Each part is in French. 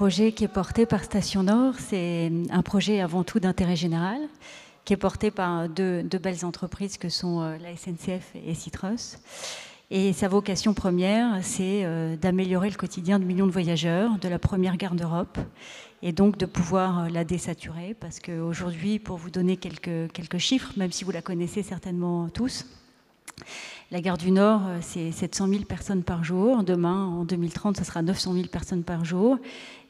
projet qui est porté par Station Nord, c'est un projet avant tout d'intérêt général, qui est porté par deux belles entreprises que sont la SNCF et Citros. Et sa vocation première, c'est d'améliorer le quotidien de millions de voyageurs de la première gare d'Europe, et donc de pouvoir la désaturer, parce qu'aujourd'hui, pour vous donner quelques chiffres, même si vous la connaissez certainement tous, la gare du Nord, c'est 700 000 personnes par jour. Demain, en 2030, ce sera 900 000 personnes par jour.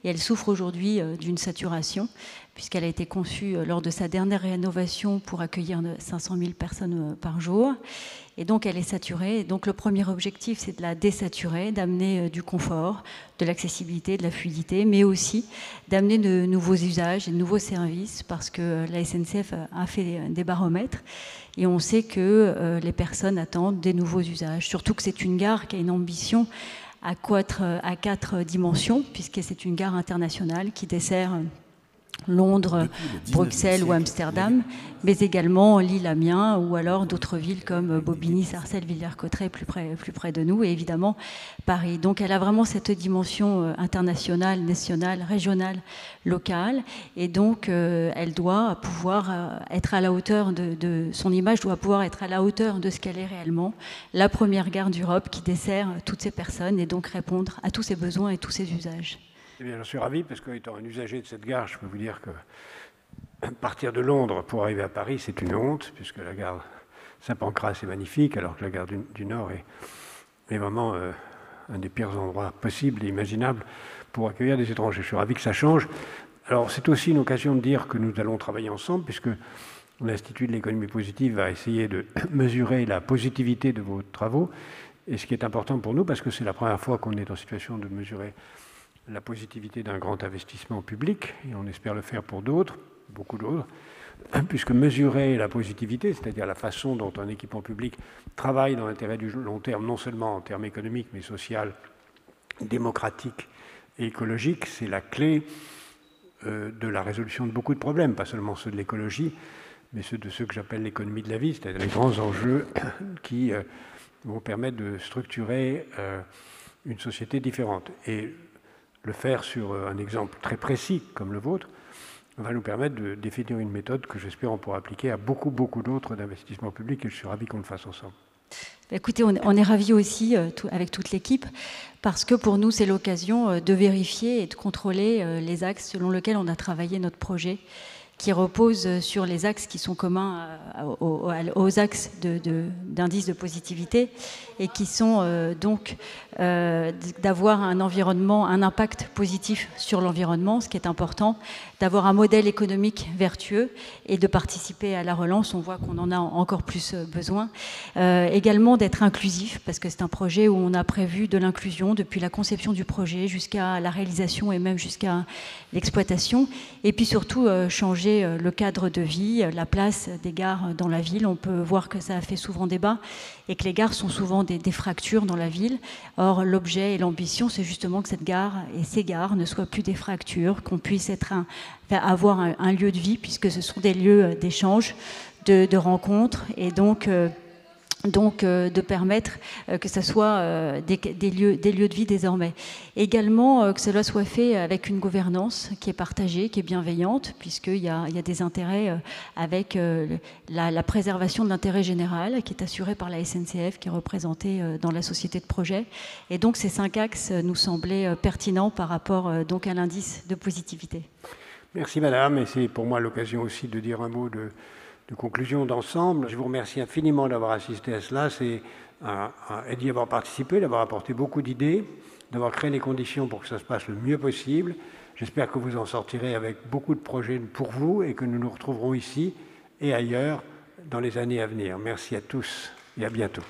Et elle souffre aujourd'hui d'une saturation, puisqu'elle a été conçue lors de sa dernière rénovation pour accueillir 500 000 personnes par jour. Et donc, elle est saturée. Et donc, le premier objectif, c'est de la désaturer, d'amener du confort, de l'accessibilité, de la fluidité, mais aussi d'amener de nouveaux usages et de nouveaux services, parce que la SNCF a fait des baromètres. Et on sait que les personnes attendent des nouveaux usages. Surtout que c'est une gare qui a une ambition à 4 dimensions, puisque c'est une gare internationale qui dessert Londres, Bruxelles ou Amsterdam, mais également Lille, Amiens, ou alors d'autres villes comme Bobigny, Sarcelles, Villers-Cotterêts, plus près de nous, et évidemment Paris. Donc elle a vraiment cette dimension internationale, nationale, régionale, locale, et donc elle doit pouvoir être à la hauteur son image doit pouvoir être à la hauteur de ce qu'elle est réellement, la première gare d'Europe qui dessert toutes ces personnes et donc répondre à tous ses besoins et tous ses usages. Eh bien, j'en suis ravi, parce qu'étant un usager de cette gare, je peux vous dire que partir de Londres pour arriver à Paris, c'est une honte, puisque la gare Saint-Pancras est magnifique, alors que la gare du Nord est vraiment un des pires endroits possibles et imaginables pour accueillir des étrangers. Je suis ravi que ça change. Alors, c'est aussi une occasion de dire que nous allons travailler ensemble, puisque l'Institut de l'économie positive va essayer de mesurer la positivité de vos travaux, et ce qui est important pour nous, parce que c'est la première fois qu'on est en situation de mesurer la positivité d'un grand investissement public, et on espère le faire pour d'autres, beaucoup d'autres, puisque mesurer la positivité, c'est-à-dire la façon dont un équipement public travaille dans l'intérêt du long terme, non seulement en termes économiques, mais social, démocratique et écologique, c'est la clé de la résolution de beaucoup de problèmes, pas seulement ceux de l'écologie, mais ceux que j'appelle l'économie de la vie, c'est-à-dire les grands enjeux qui vont permettre de structurer une société différente. Et le faire sur un exemple très précis comme le vôtre va nous permettre de définir une méthode que j'espère on pourra appliquer à beaucoup d'autres d'investissements publics, et je suis ravi qu'on le fasse ensemble. Écoutez, on est ravis aussi avec toute l'équipe, parce que pour nous c'est l'occasion de vérifier et de contrôler les axes selon lesquels on a travaillé notre projet, qui repose sur les axes qui sont communs aux axes d'indice de positivité, et qui sont donc d'avoir un environnement, un impact positif sur l'environnement, ce qui est important, d'avoir un modèle économique vertueux et de participer à la relance. On voit qu'on en a encore plus besoin. Également d'être inclusif, parce que c'est un projet où on a prévu de l'inclusion depuis la conception du projet jusqu'à la réalisation et même jusqu'à l'exploitation. Et puis surtout changer le cadre de vie, la place des gares dans la ville. On peut voir que ça a fait souvent débat et que les gares sont souvent des fractures dans la ville. Or, l'objet et l'ambition, c'est justement que cette gare et ces gares ne soient plus des fractures, qu'on puisse avoir un lieu de vie, puisque ce sont des lieux d'échange, de rencontres, et donc de permettre que ce soit des lieux de vie désormais. Également que cela soit fait avec une gouvernance qui est partagée, qui est bienveillante, puisqu'il y a des intérêts avec la préservation de l'intérêt général qui est assurée par la SNCF, qui est représentée dans la société de projet. Et donc ces 5 axes nous semblaient pertinents par rapport donc à l'indice de positivité. Merci Madame, et c'est pour moi l'occasion aussi de dire un mot de conclusion d'ensemble. Je vous remercie infiniment d'avoir assisté à cela, et d'y avoir participé, d'avoir apporté beaucoup d'idées, d'avoir créé les conditions pour que ça se passe le mieux possible. J'espère que vous en sortirez avec beaucoup de projets pour vous, et que nous nous retrouverons ici et ailleurs dans les années à venir. Merci à tous et à bientôt.